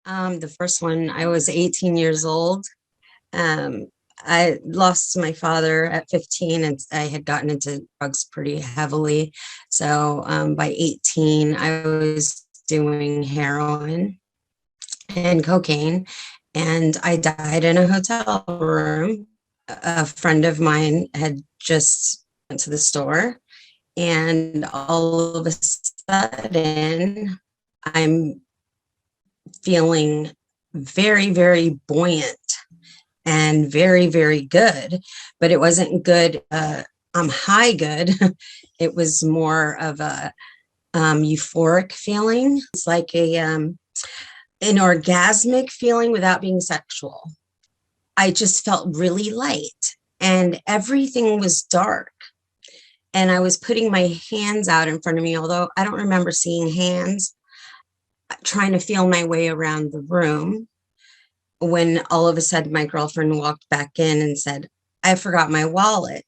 The first one, I was 18 years old. Um, I lost my father at 15 and I had gotten into drugs pretty heavily. So by 18, I was doing heroin and cocaine, and I died in a hotel room. A friend of mine had just went to the store, and all of a sudden, I'm feeling very, very buoyant and very, very good, but it wasn't good. I'm high good. It was more of a euphoric feeling. It's like an orgasmic feeling without being sexual. I just felt really light and everything was dark. And I was putting my hands out in front of me, although I don't remember seeing hands, trying to feel my way around the room, when all of a sudden my girlfriend walked back in and said, I forgot my wallet.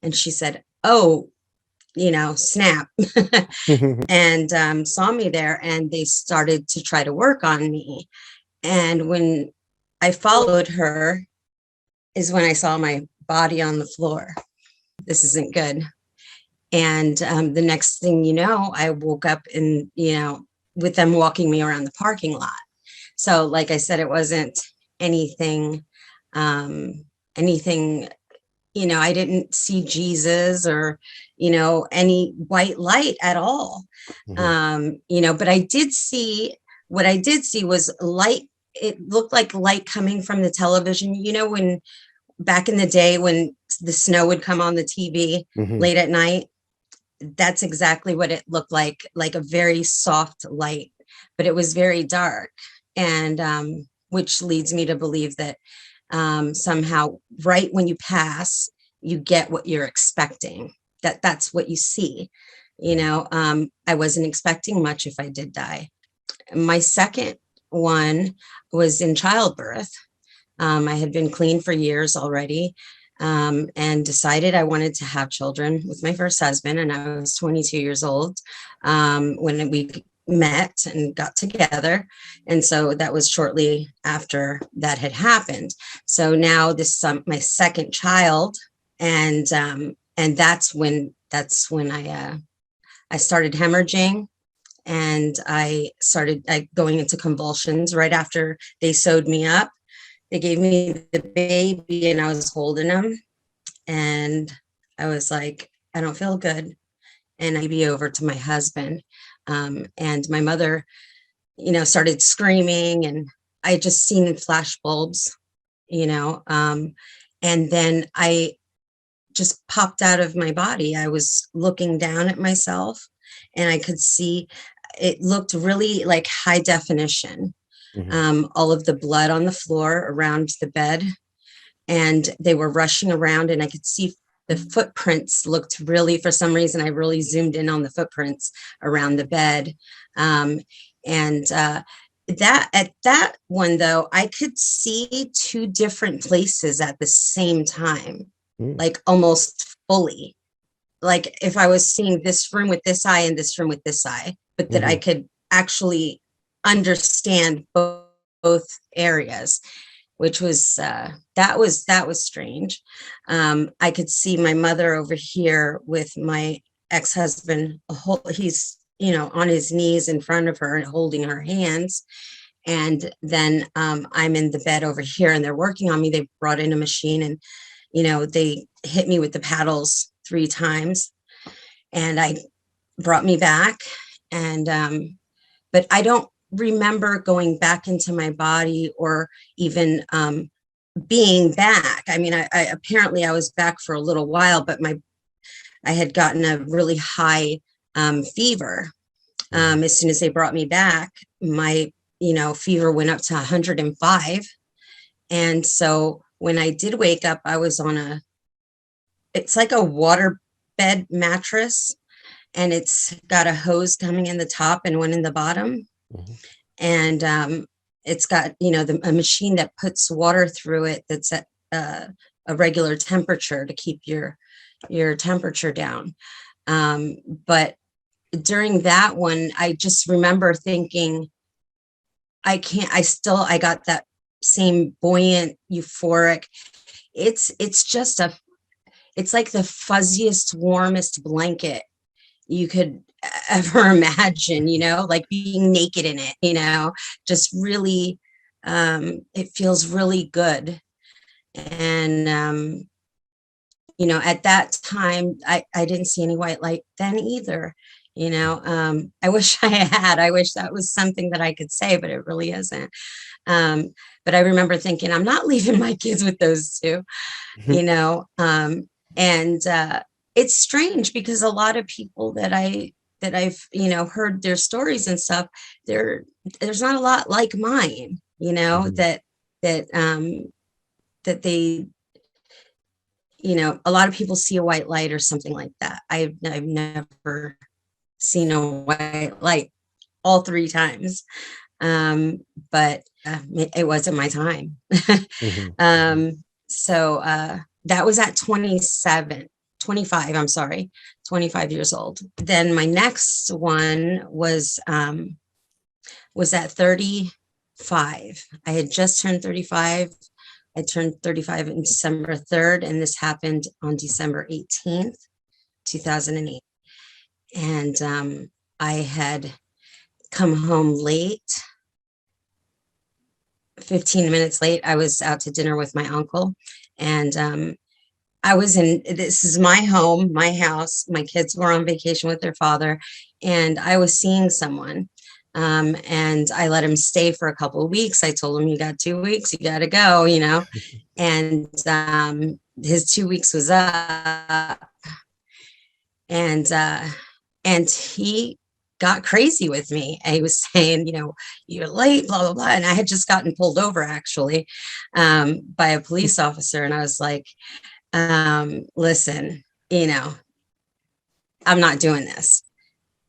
And she said, oh, snap. And saw me there, and they started to try to work on me. And when I followed her is when I saw my body on the floor. This isn't good. And the next thing you know, I woke up and, with them walking me around the parking lot. So, like I said, it wasn't anything, anything, I didn't see Jesus or, any white light at all. But what I did see was light. It looked like light coming from the television, when back in the day when the snow would come on the TV late at night. That's exactly what it looked like a very soft light, but it was very dark. And which leads me to believe that somehow right when you pass, you get what you're expecting. That's what you see. I wasn't expecting much if I did die. My second one was in childbirth. I had been clean for years already, and decided I wanted to have children with my first husband. And I was 22 years old when we met and got together. And so that was shortly after that had happened. So now this is my second child. And that's when I started hemorrhaging, and I started going into convulsions right after they sewed me up. They gave me the baby and I was holding him, and I was like, I don't feel good. And I be over to my husband. And my mother, started screaming, and I just seen flash bulbs, and then I just popped out of my body. I was looking down at myself, and I could see it looked really like high definition. All of the blood on the floor around the bed, and they were rushing around, and I could see the footprints looked really, for some reason, I really zoomed in on the footprints around the bed. That at that one, though, I could see two different places at the same time, like almost fully. Like if I was seeing this room with this eye and this room with this eye, but that I could actually understand both areas, which was that was strange. I could see my mother over here with my ex-husband. He's on his knees in front of her and holding her hands. And then I'm in the bed over here, and they're working on me. They brought in a machine, and they hit me with the paddles 3 times, and I brought me back. And but I don't remember going back into my body or even being back. I mean, I apparently I was back for a little while, but I had gotten a really high fever. As soon as they brought me back, my fever went up to 105. And so when I did wake up, I was on it's like a water bed mattress, and it's got a hose coming in the top and one in the bottom. And it's got, a machine that puts water through it that's at a regular temperature to keep your temperature down. But during that one, I just remember thinking, I got that same buoyant, euphoric. It's just it's like the fuzziest, warmest blanket you could ever imagine, like being naked in it, just really, it feels really good. And, at that time, I didn't see any white light then either. I wish I wish that was something that I could say, but it really isn't. But I remember thinking, I'm not leaving my kids with those two, and it's strange because a lot of people that I've heard their stories and stuff, there's not a lot like mine, that that they, a lot of people see a white light or something like that. I've never seen a white light all three times. But it wasn't my time. So that was at 25, I'm sorry, 25 years old. Then my next one was at 35. I had just turned 35. I turned 35 on December 3rd, and this happened on December 18th, 2008. And I had come home late, 15 minutes late. I was out to dinner with my uncle, and this is my home, my house. My kids were on vacation with their father, and I was seeing someone. And I let him stay for a couple of weeks. I told him, you got 2 weeks, you got to go, and his 2 weeks was up, and he got crazy with me. He was saying, you're late, blah, blah, blah. And I had just gotten pulled over actually, by a police officer. And I was like, listen, I'm not doing this.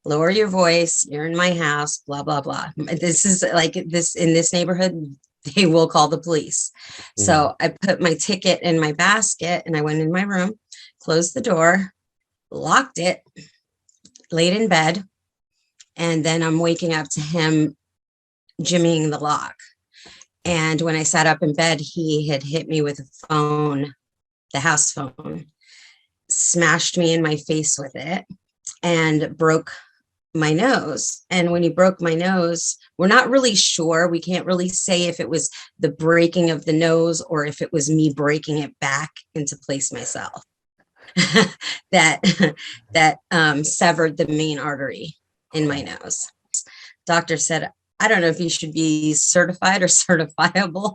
Lower your voice. You're in my house, blah, blah, blah. This is like this in this neighborhood, they will call the police. So I put my ticket in my basket and I went in my room, closed the door, locked it, laid in bed. And then I'm waking up to him jimmying the lock. And when I sat up in bed, he had hit me with a phone, the house phone, smashed me in my face with it, and broke my nose. And when he broke my nose, we're not really sure. We can't really say if it was the breaking of the nose or if it was me breaking it back into place myself. that severed the main artery in my nose. Doctor said, I don't know if you should be certified or certifiable,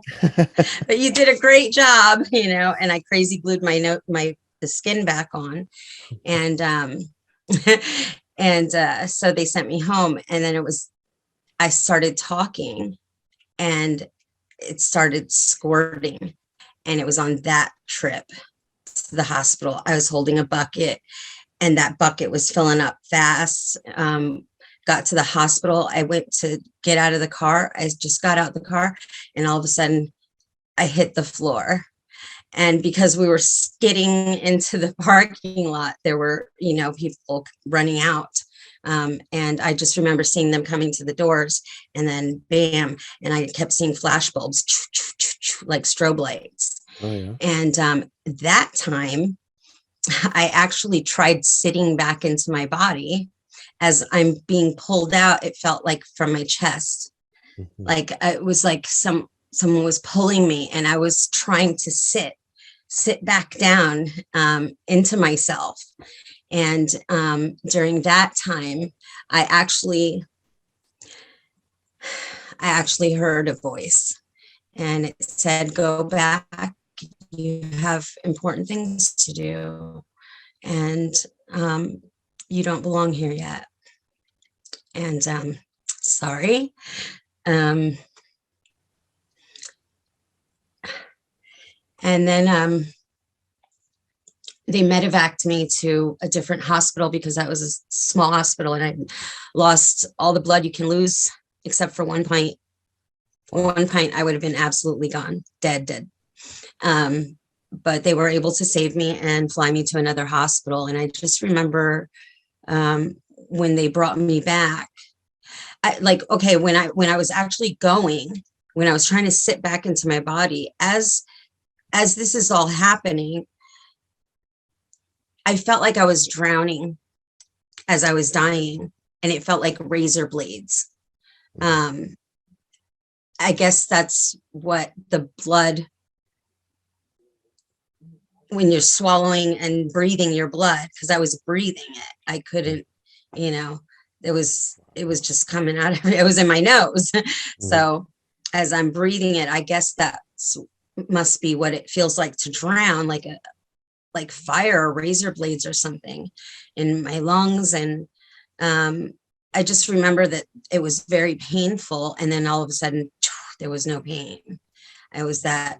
but you did a great job, and I crazy glued the skin back on. And, so they sent me home, and then I started talking and it started squirting, and it was on that trip to the hospital. I was holding a bucket, and that bucket was filling up fast. Got to the hospital. I went to get out of the car. I just got out of the car, and all of a sudden I hit the floor. And because we were skidding into the parking lot, there were, people running out. And I just remember seeing them coming to the doors, and then bam. And I kept seeing flash bulbs, like strobe lights. Oh, yeah. And that time I actually tried sitting back into my body. As I'm being pulled out, it felt like from my chest, like it was like someone was pulling me, and I was trying to sit back down into myself. And during that time, I actually heard a voice, and it said, go back. You have important things to do, and you don't belong here yet. And sorry. And then they medevaced me to a different hospital because that was a small hospital, and I lost all the blood you can lose except for 1 pint. 1 pint, I would have been absolutely gone, dead. But they were able to save me and fly me to another hospital. And I just remember when they brought me back, okay, when I was actually going, when I was trying to sit back into my body, as this is all happening, I felt like I was drowning as I was dying, and it felt like razor blades. I guess that's what the blood, when you're swallowing and breathing your blood, because I was breathing it. I couldn't, it was just coming out of it. It was in my nose. So as I'm breathing it, I guess that must be what it feels like to drown, like fire or razor blades or something in my lungs. And I just remember that it was very painful. And then all of a sudden, there was no pain. It was that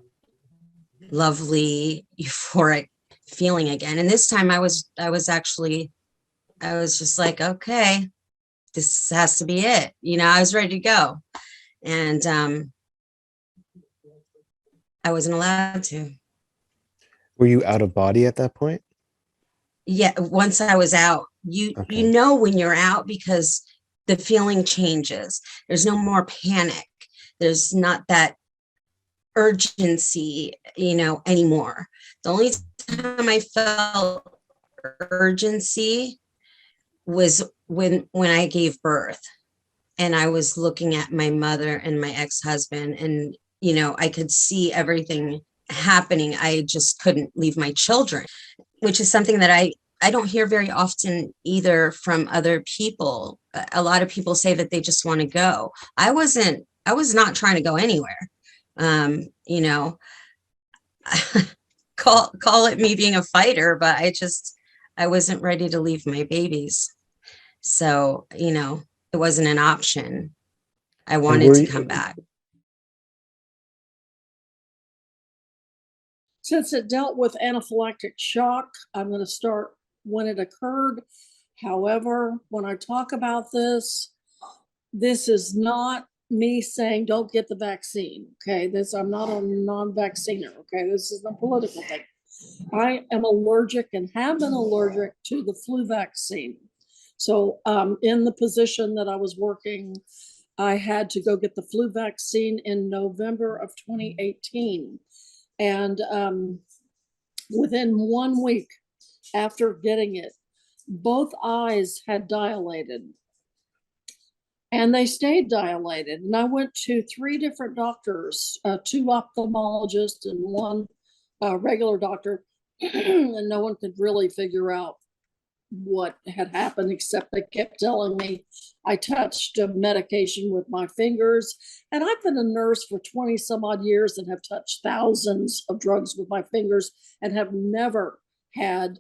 lovely euphoric feeling again. And this time I was just like, okay, this has to be it. I was ready to go. And I wasn't allowed to. Were you out of body at that point? Yeah, once I was out, you know when you're out, because the feeling changes. There's no more panic. There's not that urgency, anymore. The only time I felt urgency was when I gave birth, and I was looking at my mother and my ex-husband, and I could see everything happening. I just couldn't leave my children, which is something that I don't hear very often either from other people. A lot of people say that they just want to go. I was not trying to go anywhere. Call it me being a fighter, but I wasn't ready to leave my babies. So, it wasn't an option. I wanted to come back. Since it dealt with anaphylactic shock, I'm going to start when it occurred. However, when I talk about this is not me saying don't get the vaccine. Okay, I'm not a non-vacciner. Okay, this is a political thing. I am allergic and have been allergic to the flu vaccine. So in the position that I was working, I had to go get the flu vaccine in November of 2018. And within 1 week after getting it, both eyes had dilated. And they stayed dilated. And I went to 3 different doctors, 2 ophthalmologists and 1 regular doctor, and no one could really figure out what had happened, except they kept telling me I touched a medication with my fingers. And I've been a nurse for 20 some odd years and have touched thousands of drugs with my fingers and have never had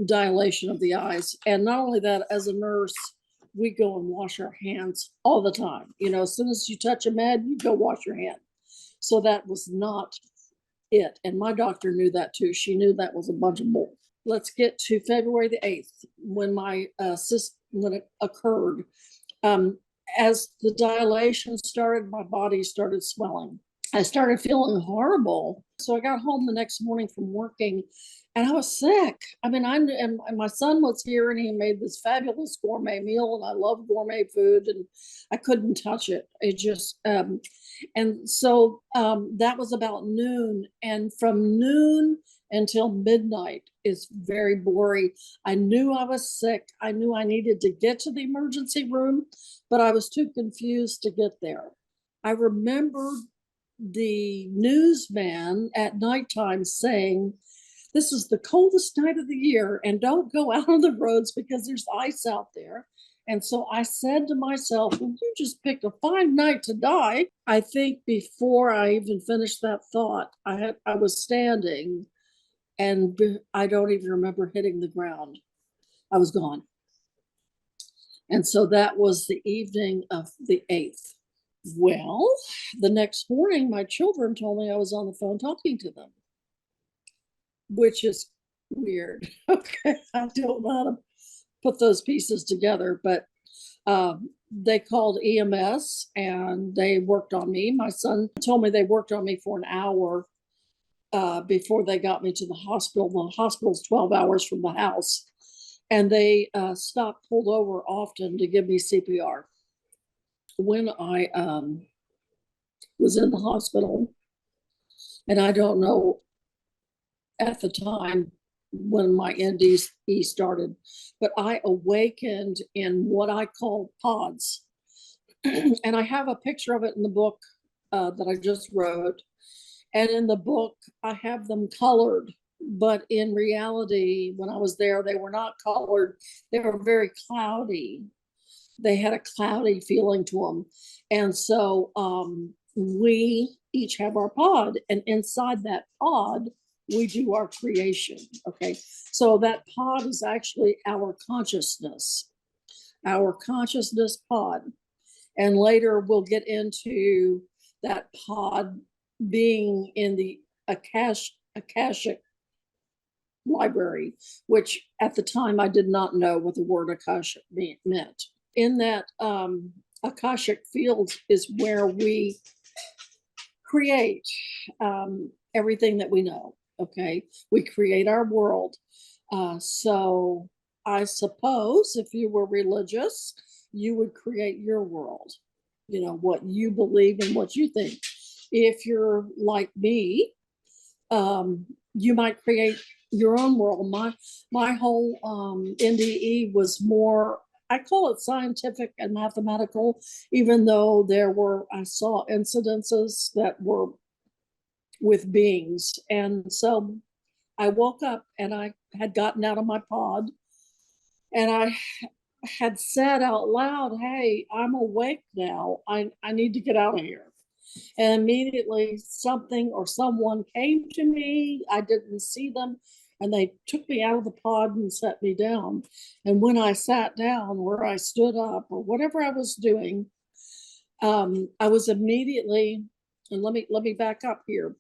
dilation of the eyes. And not only that, as a nurse, we go and wash our hands all the time. As soon as you touch a med, you go wash your hand. So that was not it. And my doctor knew that too. She knew that was a bunch of bull. Let's get to February the 8th, when when it occurred. As the dilation started, my body started swelling. I started feeling horrible. So I got home the next morning from working, and I was sick. And my son was here, and he made this fabulous gourmet meal, and I love gourmet food, and I couldn't touch it. It just, and so that was about noon, and from noon until midnight is very boring. I knew I was sick. I knew I needed to get to the emergency room, but I was too confused to get there. I remember the newsman at nighttime saying, "This is the coldest night of the year, and don't go out on the roads because there's ice out there." And so I said to myself, well, you just picked a fine night to die. I think before I even finished that thought, I was standing, and I don't even remember hitting the ground. I was gone. And so that was the evening of the 8th. Well, the next morning, my children told me I was on the phone talking to them, which is weird. Okay, I don't know how to put those pieces together, but they called EMS and they worked on me. My son told me they worked on me for an hour before they got me to the hospital. The hospital's 12 hours from the house, and they stopped, pulled over often to give me CPR. when I was in the hospital, and I don't know at the time when my NDE started, but I awakened in what I call pods. And I have a picture of it in the book that I just wrote. And in the book, I have them colored, but in reality, when I was there, they were not colored. They were very cloudy. They had a cloudy feeling to them. And so we each have our pod, and inside that pod, we do our creation. Okay. So that pod is actually our consciousness pod. And later we'll get into that pod being in the Akashic library, which at the time I did not know what the word Akashic meant. In that Akashic field is where we create everything that we know. Okay, we create our world. So I suppose if you were religious, you would create your world, you know, what you believe and what you think. If you're like me, you might create your own world. My whole NDE was more, I call it scientific and mathematical, even though I saw incidences that were with beings. And so I woke up and I had gotten out of my pod and I had said out loud, hey, I'm awake now. I need to get out of here. And immediately something or someone came to me. I didn't see them. And they took me out of the pod and set me down. And when I sat down, where I stood up or whatever I was doing, I was immediately, and let me back up here.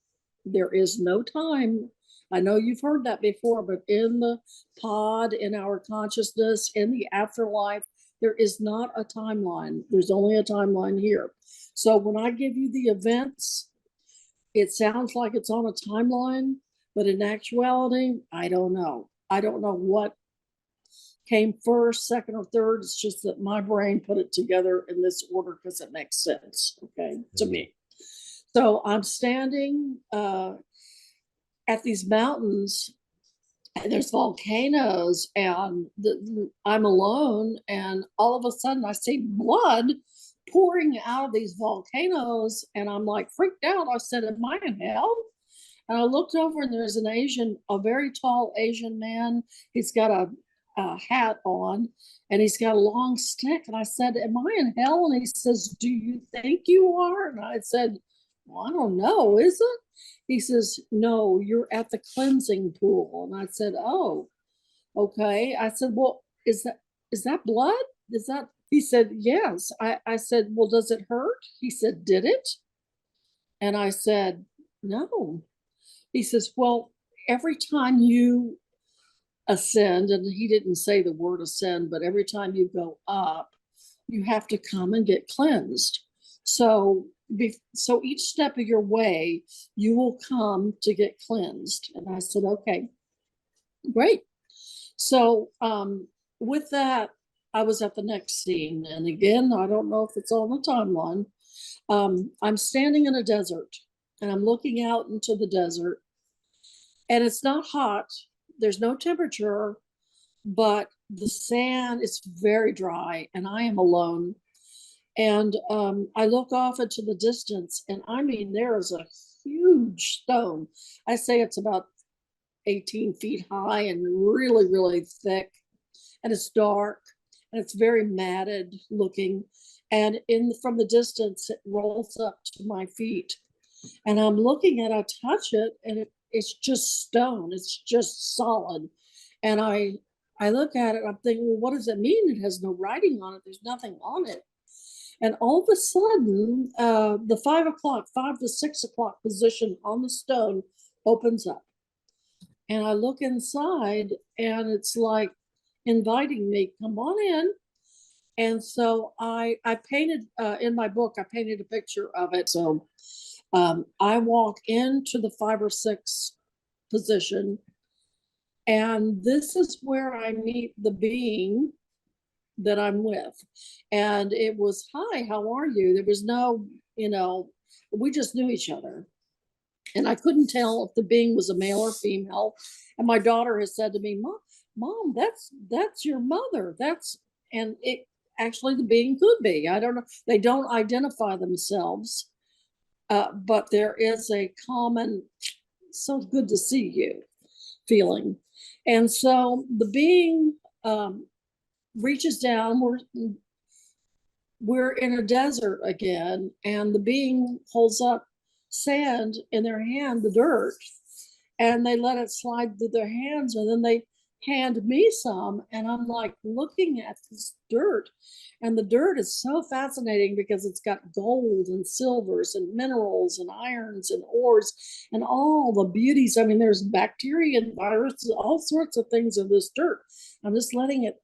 There is no time. I know you've heard that before, but in the pod, in our consciousness, in the afterlife, there is not a timeline. There's only a timeline here. So when I give you the events, it sounds like it's on a timeline, but in actuality, I don't know. I don't know what came first, second, or third. It's just that my brain put it together in this order because it makes sense, okay, to me. So I'm standing at these mountains, and there's volcanoes, and I'm alone, and all of a sudden I see blood pouring out of these volcanoes, and I'm like freaked out. I said, am I in hell? And I looked over, and there's a very tall Asian man. He's got a hat on, and he's got a long stick. And I said, am I in hell? And he says, do you think you are? And I said, well, I don't know, is it? He says, no, you're at the cleansing pool. And I said, oh, okay. I said, well, is that blood? Is that? He said, yes. I said, well, does it hurt? He said, did it? And I said, no. He says, well, every time you ascend, and he didn't say the word ascend, but every time you go up, you have to come and get cleansed. So each step of your way, you will come to get cleansed. And I said, okay, great. So with that, I was at the next scene. And again, I don't know if it's on the timeline. I'm standing in a desert, and I'm looking out into the desert, and it's not hot. There's no temperature, but the sand is very dry, and I am alone. And I look off into the distance, and I mean, there is a huge stone. I say it's about 18 feet high and really, really thick. And it's dark, and it's very matted looking. And from the distance, it rolls up to my feet. And I'm looking at it, I touch it, and it's just stone. It's just solid. And I look at it, I'm thinking, well, what does it mean? It has no writing on it. There's nothing on it. And all of a sudden, the 5 to 6 o'clock position on the stone opens up. And I look inside, and it's like inviting me, come on in. And so I painted, in my book, I painted a picture of it. So I walk into the 5 or 6 position, and this is where I meet the being that I'm with. And it was, hi, how are you? There was no, we just knew each other. And I couldn't tell if the being was a male or female. And my daughter has said to me, Mom, that's your mother. And it actually, the being could be. I don't know. They don't identify themselves, but there is a common, so good to see you feeling. And so the being reaches down. We're in a desert again, and the being holds up sand in their hand, the dirt, and they let it slide through their hands, and then they hand me some, and I'm like looking at this dirt, and the dirt is so fascinating because it's got gold and silvers and minerals and irons and ores and all the beauties. I mean, there's bacteria and viruses, all sorts of things in this dirt. I'm just letting it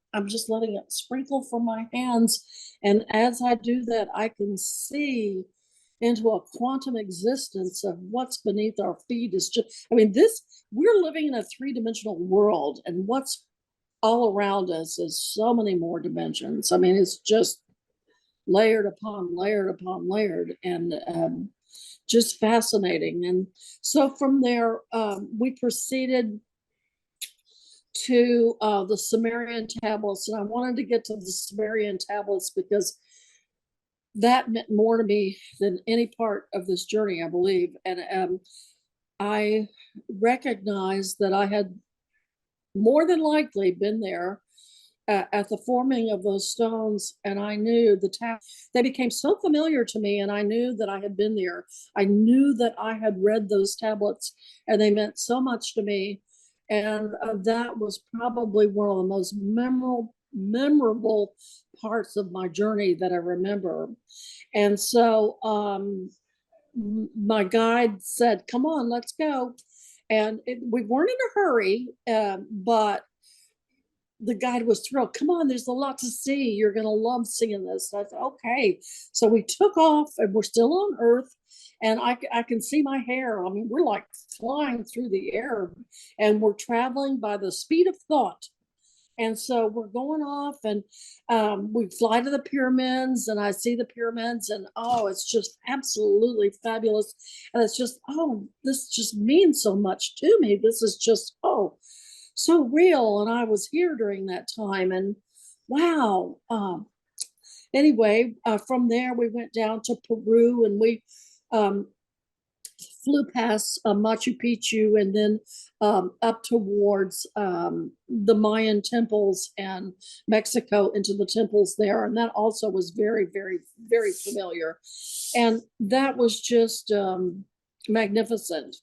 sprinkle from my hands, and as I do that, I can see into a quantum existence of what's beneath our feet. Is just, I mean, we're living in a 3-dimensional world, and what's all around us is so many more dimensions. I mean, it's just layered upon layered upon layered, and just fascinating. And so from there, we proceeded to the Sumerian tablets, and I wanted to get to the Sumerian tablets because that meant more to me than any part of this journey, I believe. And I recognized that I had more than likely been there at the forming of those stones, and I knew they became so familiar to me, and I knew that I had been there. I knew that I had read those tablets, and they meant so much to me. And that was probably one of the most memorable parts of my journey that I remember. And so my guide said, come on, let's go. And we weren't in a hurry, but the guide was thrilled. Come on, there's a lot to see. You're going to love seeing this. And I said, okay. So we took off, and we're still on Earth, and I can see my hair. I mean, we're like flying through the air, and we're traveling by the speed of thought. And so we're going off, and we fly to the pyramids, and I see the pyramids, and oh, it's just absolutely fabulous. And it's just, oh, this just means so much to me. This is just, oh, so real. And I was here during that time, and wow. Anyway, from there, we went down to Peru, and we flew past Machu Picchu, and then up towards the Mayan temples and Mexico into the temples there. And that also was very, very, very familiar. And that was just magnificent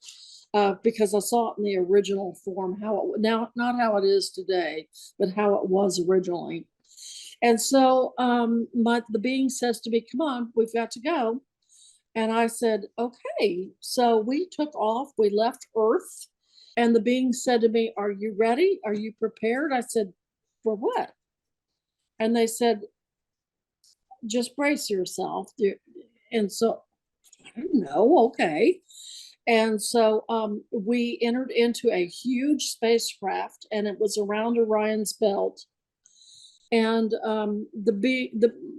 because I saw it in the original form, not how it is today, but how it was originally. And so the being says to me, come on, we've got to go. And I said, okay. So we took off, we left Earth, and the being said to me, are you ready? Are you prepared? I said, for what? And they said, just brace yourself. And so, I don't know, okay. And so we entered into a huge spacecraft, and it was around Orion's belt. And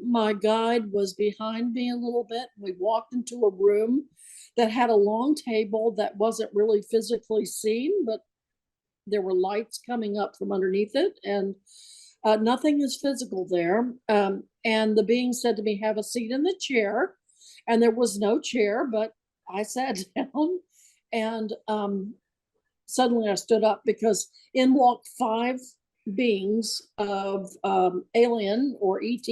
my guide was behind me a little bit. We walked into a room that had a long table that wasn't really physically seen, but there were lights coming up from underneath it, and nothing is physical there. And the being said to me, have a seat in the chair. And there was no chair, but I sat down, and suddenly I stood up because in walked 5 beings of alien or ET,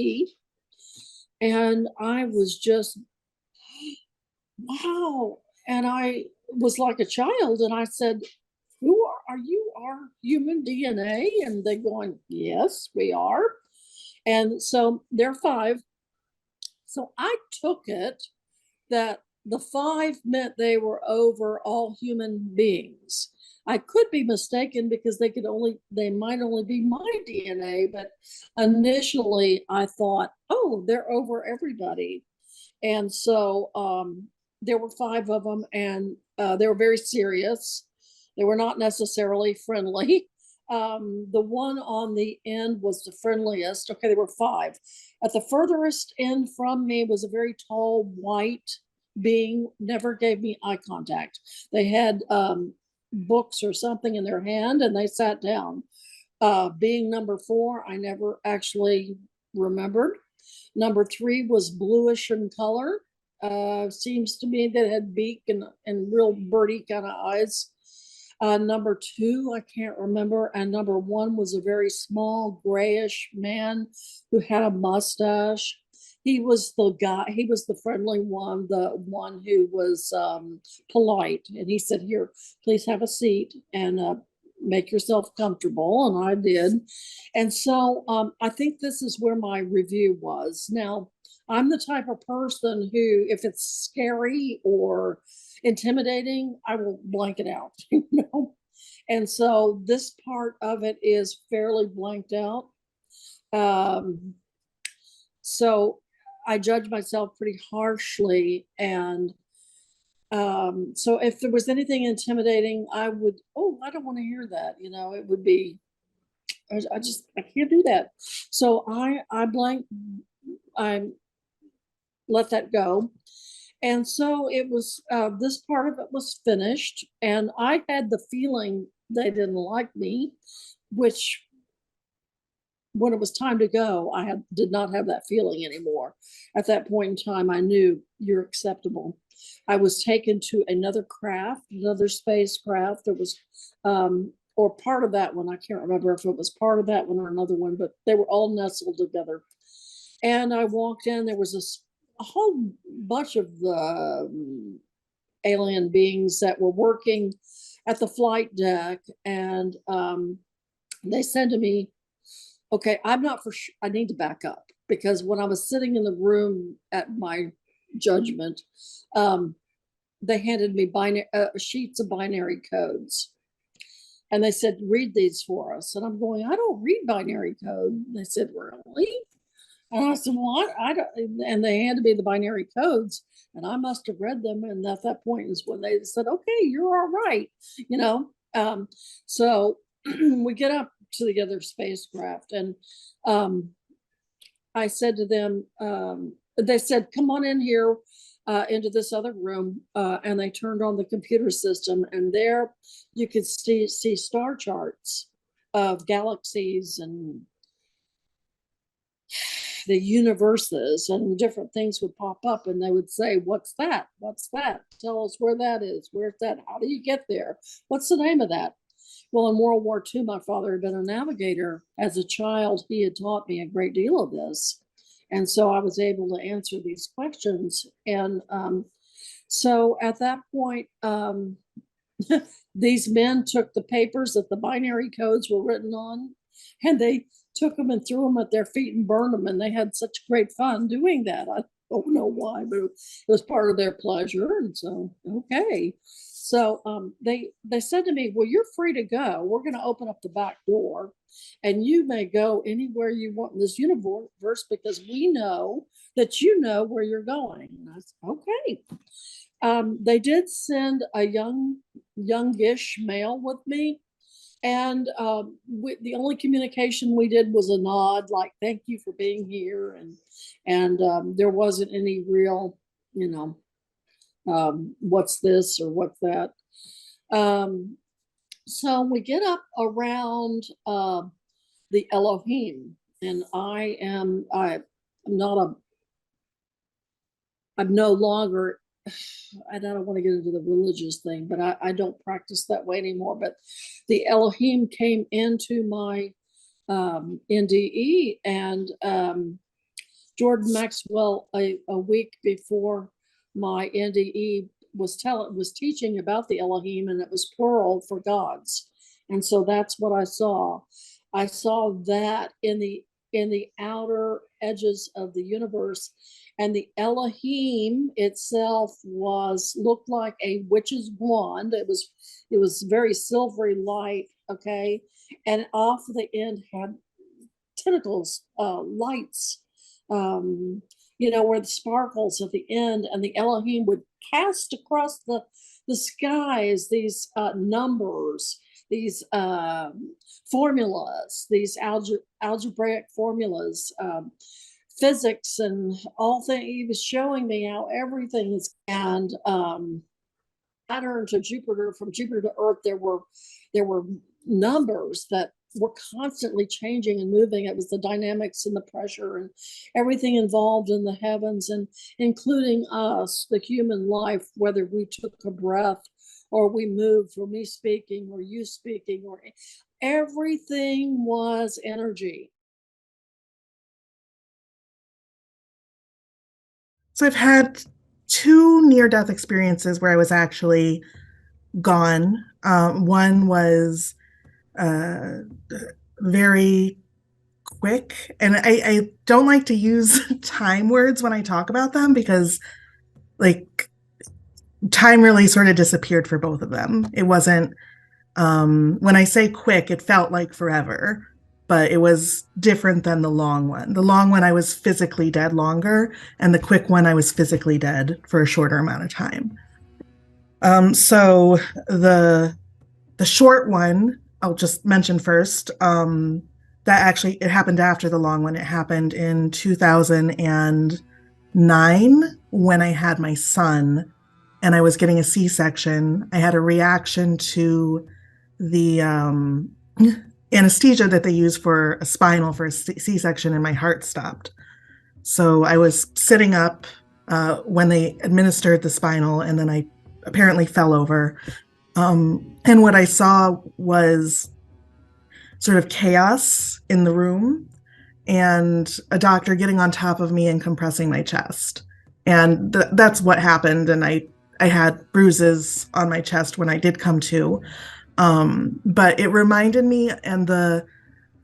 and I was just, wow. And I was like a child, and I said, who are you? Our human DNA? And they going, yes, we are. And so they're 5. So I took it that the 5 meant they were over all human beings. I could be mistaken because they might only be my DNA, but initially I thought, oh, they're over everybody. And so there were 5 of them, and they were very serious. They were not necessarily friendly. The one on the end was the friendliest. Okay, there were 5. At the furthest end from me was a very tall white being, never gave me eye contact. They had books or something in their hand and they sat down. Being number 4, I never actually remembered. Number 3 was bluish in color. Seems to me that it had beak and real birdie kind of eyes. Number 2, I can't remember. And number 1 was a very small grayish man who had a mustache. He was the guy, he was the friendly one, the one who was polite. And he said, here, please have a seat and make yourself comfortable. And I did. And so I think this is where my review was. Now, I'm the type of person who, if it's scary or intimidating, I will blank it out, you know? And so this part of it is fairly blanked out. So I judge myself pretty harshly. And so if there was anything intimidating, I would, oh, I don't want to hear that. You know, it would be, I can't do that. So I let that go. And so it was, this part of it was finished. And I had the feeling they didn't like me, which when it was time to go, I did not have that feeling anymore. At that point in time, I knew you're acceptable. I was taken to another craft, another spacecraft. It was, or part of that one. I can't remember if it was part of that one or another one, but they were all nestled together. And I walked in, there was a whole bunch of alien beings that were working at the flight deck. And they said to me, okay, I'm not for sure, I need to back up, because when I was sitting in the room at my judgment, they handed me sheets of binary codes. And they said, read these for us. And I'm going, I don't read binary code. And they said, really? And I said, well, I don't. And they handed me the binary codes, and I must have read them. And at that point is when they said, okay, you're all right. You know, so we get up to the other spacecraft, and I said to them, they said, come on in here into this other room. And they turned on the computer system, and there you could see star charts of galaxies and the universes, and different things would pop up, and they would say, what's that? What's that? Tell us where that is. Where's that? How do you get there? What's the name of that? Well, in World War II, my father had been a navigator. As a child, he had taught me a great deal of this. And so I was able to answer these questions. And so at that point, these men took the papers that the binary codes were written on, and they took them and threw them at their feet and burned them. And they had such great fun doing that. I don't know why, but it was part of their pleasure. And so, okay. So they said to me, well, you're free to go. We're going to open up the back door, and you may go anywhere you want in this universe, because we know that you know where you're going. And I said, okay. They did send a youngish male with me. And the only communication we did was a nod, like, thank you for being here. And there wasn't any real, you know, what's this or what's that. So we get up around the Elohim, and I'm no longer, I don't want to get into the religious thing, but I don't practice that way anymore. But the Elohim came into my NDE, and Jordan Maxwell, a week before my NDE, was teaching about the Elohim, and it was plural for gods. And so that's what I saw. I saw that in the outer edges of the universe. And the Elohim itself looked like a witch's wand. It was very silvery light, okay? And off the end had tentacles, lights, you know, where the sparkles at the end, and the Elohim would cast across the the skies, these numbers, these formulas, these algebraic formulas, physics, and all things. He was showing me how everything is. And Saturn to Jupiter, from Jupiter to Earth, there were numbers that were constantly changing and moving. It was the dynamics and the pressure and everything involved in the heavens, and including us, the human life, whether we took a breath or we moved, or me speaking or you speaking, or everything was energy. So I've had two near-death experiences where I was actually gone. One was very quick, and I don't like to use time words when I talk about them, because like time really sort of disappeared for both of them. It wasn't, when I say quick, it felt like forever, but it was different than the long one. The long one, I was physically dead longer, and the quick one, I was physically dead for a shorter amount of time. So the short one, I'll just mention first, that actually, it happened after the long one. It happened in 2009 when I had my son and I was getting a C-section. I had a reaction to the anesthesia that they use for a spinal for a C-section, and my heart stopped. So I was sitting up when they administered the spinal, and then I apparently fell over. And what I saw was sort of chaos in the room, and a doctor getting on top of me and compressing my chest. And that's what happened. And I had bruises on my chest when I did come to. But it reminded me, and the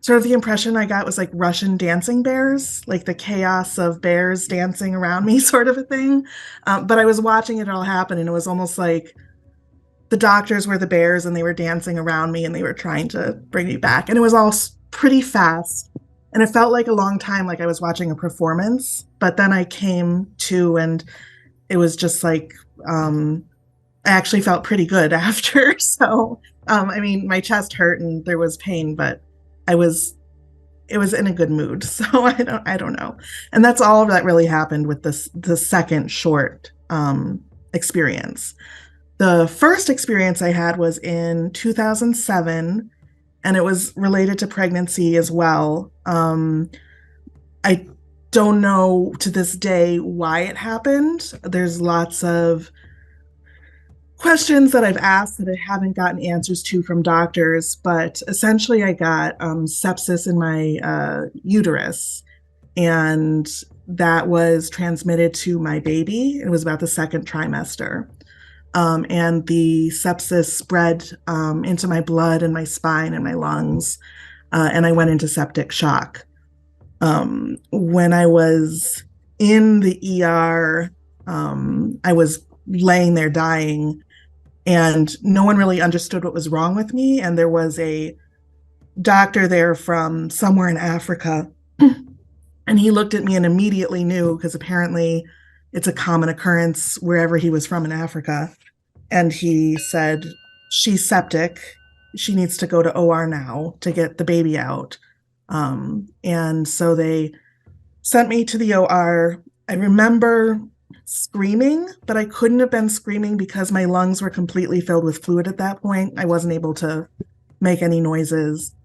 sort of the impression I got was like Russian dancing bears, like the chaos of bears dancing around me, sort of a thing. But I was watching it all happen, and it was almost like the doctors were the bears and they were dancing around me and they were trying to bring me back. And it was all pretty fast. And it felt like a long time, like I was watching a performance. But then I came to, and it was just like, I actually felt pretty good after. So, I mean, my chest hurt and there was pain, but it was in a good mood. So I don't know. And that's all that really happened with the second short experience. The first experience I had was in 2007, and it was related to pregnancy as well. I don't know to this day why it happened. There's lots of questions that I've asked that I haven't gotten answers to from doctors, but essentially I got sepsis in my uterus, and that was transmitted to my baby. It was about the second trimester. And the sepsis spread into my blood and my spine and my lungs, and I went into septic shock. When I was in the ER, I was laying there dying, and no one really understood what was wrong with me. And there was a doctor there from somewhere in Africa, and he looked at me and immediately knew, because apparently it's a common occurrence wherever he was from in Africa. And he said, she's septic. She needs to go to OR now to get the baby out. And so they sent me to the OR. I remember screaming, but I couldn't have been screaming because my lungs were completely filled with fluid at that point. I wasn't able to make any noises.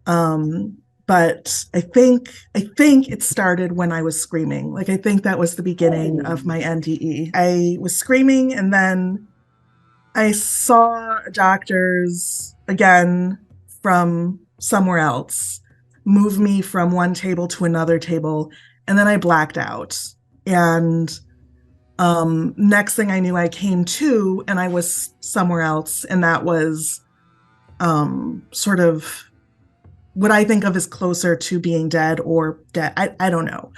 But I think it started when I was screaming. Like, I think that was the beginning of my NDE. I was screaming, and then I saw doctors again from somewhere else move me from one table to another table, and then I blacked out. And next thing I knew, I came to, and I was somewhere else, and that was sort of what I think of as closer to being dead or dead. I don't know.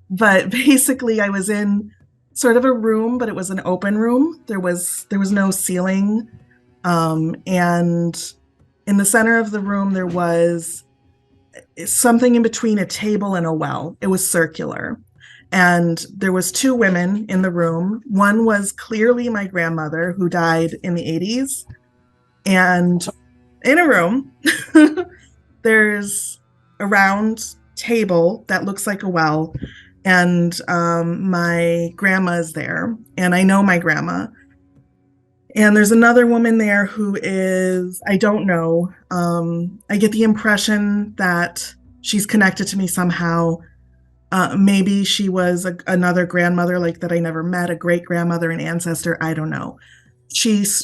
But basically I was in sort of a room, but it was an open room. There was no ceiling. And in the center of the room, there was something in between a table and a well. It was circular. And there was two women in the room. One was clearly my grandmother who died in the 80s. And in a room, there's a round table that looks like a well. And my grandma is there. And I know my grandma. And there's another woman there who is, I don't know. I get the impression that she's connected to me somehow. Maybe she was another grandmother like that I never met, a great grandmother, an ancestor. I don't know.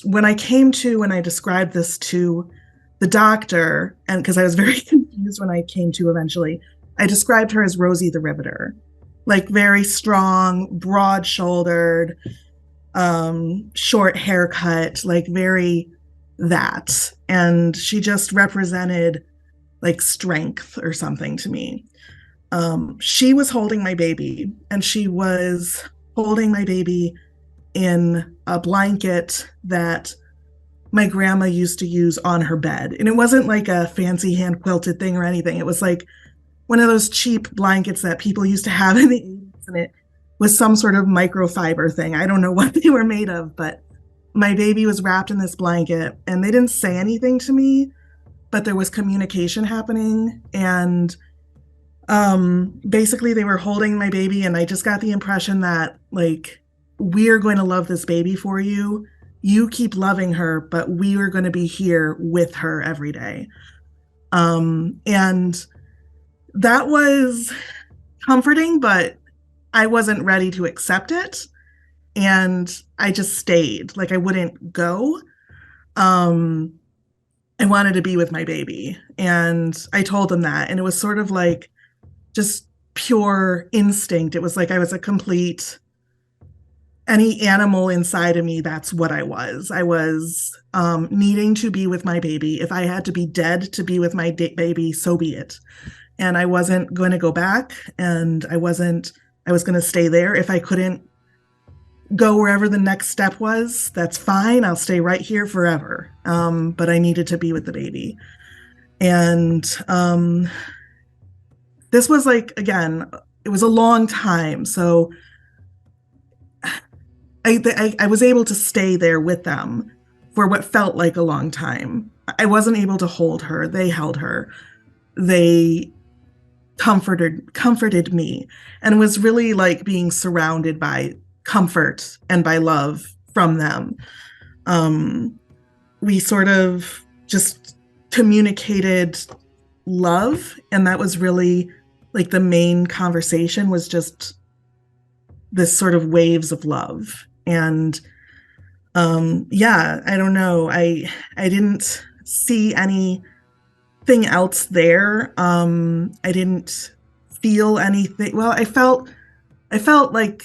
When I described this to the doctor, and because I was very confused when I came to eventually, I described her as Rosie the Riveter, like very strong, broad shouldered, short haircut, like very that. And she just represented like strength or something to me. She was holding my baby, and she was holding my baby in a blanket that my grandma used to use on her bed. And it wasn't like a fancy hand quilted thing or anything. It was like one of those cheap blankets that people used to have in the 80s, and it was some sort of microfiber thing. I don't know what they were made of, but my baby was wrapped in this blanket, and they didn't say anything to me, but there was communication happening. And basically they were holding my baby, and I just got the impression that like, we are going to love this baby for you. You keep loving her, but we are going to be here with her every day. And that was comforting, but I wasn't ready to accept it. And I just stayed. Like, I wouldn't go. I wanted to be with my baby. And I told them that. And it was sort of like just pure instinct. It was like I was any animal inside of me, that's what I was. I was needing to be with my baby. If I had to be dead to be with my baby, so be it. And I wasn't going to go back, and I was going to stay there. If I couldn't go wherever the next step was, that's fine. I'll stay right here forever. But I needed to be with the baby. And this was like, again, it was a long time. So I was able to stay there with them for what felt like a long time. I wasn't able to hold her. They held her. They comforted me. And it was really like being surrounded by comfort and by love from them. We sort of just communicated love. And that was really like the main conversation, was just this sort of waves of love. And I don't know. I didn't see anything else there. I didn't feel anything. Well, I felt like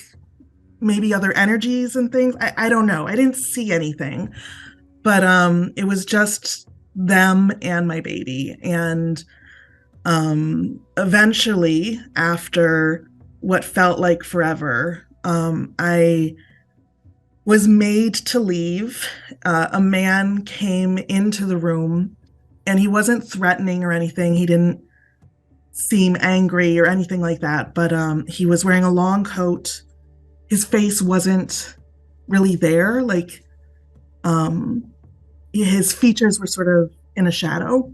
maybe other energies and things. I don't know. I didn't see anything, but it was just them and my baby. And eventually, after what felt like forever, I was made to leave. A man came into the room, and he wasn't threatening or anything. He didn't seem angry or anything like that, but he was wearing a long coat. His face wasn't really there. Like, his features were sort of in a shadow.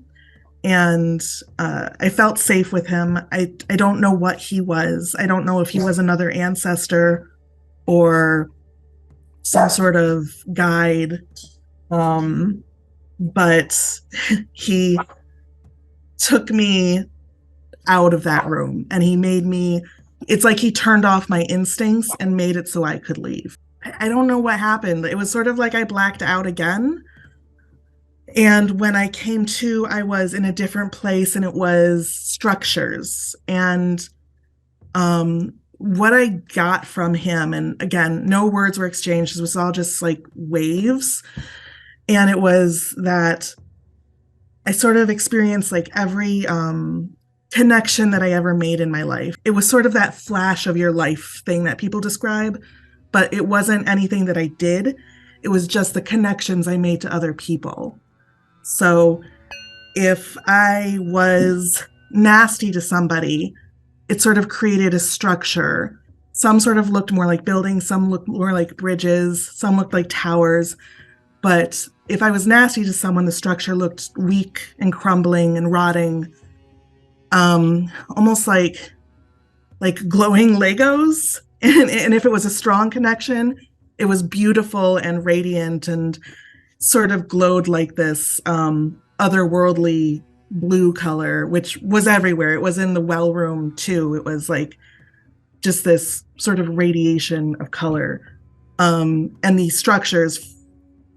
And I felt safe with him. I don't know what he was. I don't know if he was another ancestor or some sort of guide. But he took me out of that room, and he made me, it's like he turned off my instincts and made it so I could leave. I don't know what happened. It was sort of like I blacked out again. And when I came to, I was in a different place, and it was structures. And what I got from him, and again, no words were exchanged. It was all just like waves. And it was that I sort of experienced like every connection that I ever made in my life. It was sort of that flash of your life thing that people describe, but it wasn't anything that I did. It was just the connections I made to other people. So if I was nasty to somebody, it sort of created a structure Some sort of looked more like buildings, some looked more like bridges, some looked like towers. But if I was nasty to someone, the structure looked weak and crumbling and rotting, almost like glowing Legos. And if it was a strong connection, it was beautiful and radiant and sort of glowed like this otherworldly blue color, which was everywhere. It was in the well room too. It was like just this sort of radiation of color. And these structures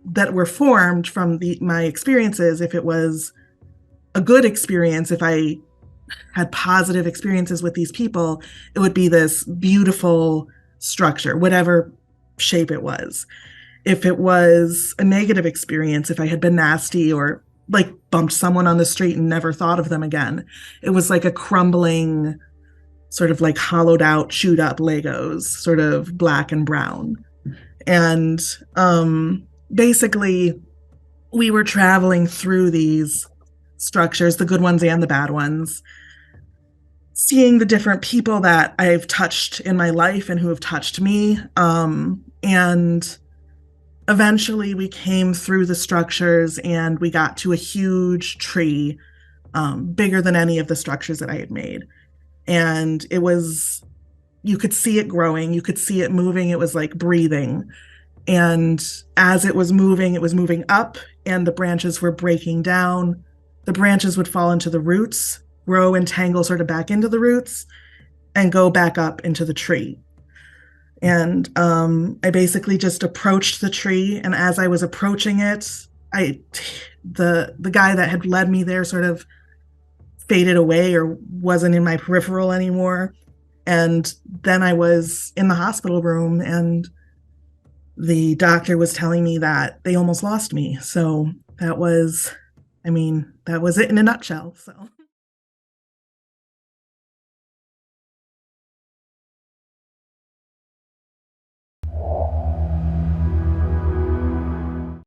that were formed from my experiences, if it was a good experience, if I had positive experiences with these people, it would be this beautiful structure, whatever shape it was. If it was a negative experience, if I had been nasty or like bumped someone on the street and never thought of them again, it was like a crumbling, sort of like hollowed out, chewed up Legos, sort of black and brown. And basically, we were traveling through these structures, the good ones and the bad ones, seeing the different people that I've touched in my life and who have touched me. And eventually we came through the structures and we got to a huge tree, bigger than any of the structures that I had made. And you could see it growing, you could see it moving, it was like breathing. And as it was moving up, and the branches were breaking down. The branches would fall into the roots, grow and tangle sort of back into the roots, and go back up into the tree. And I basically just approached the tree, and as I was approaching it, the guy that had led me there sort of faded away or wasn't in my peripheral anymore. And then I was in the hospital room, and the doctor was telling me that they almost lost me. So that was it in a nutshell. So.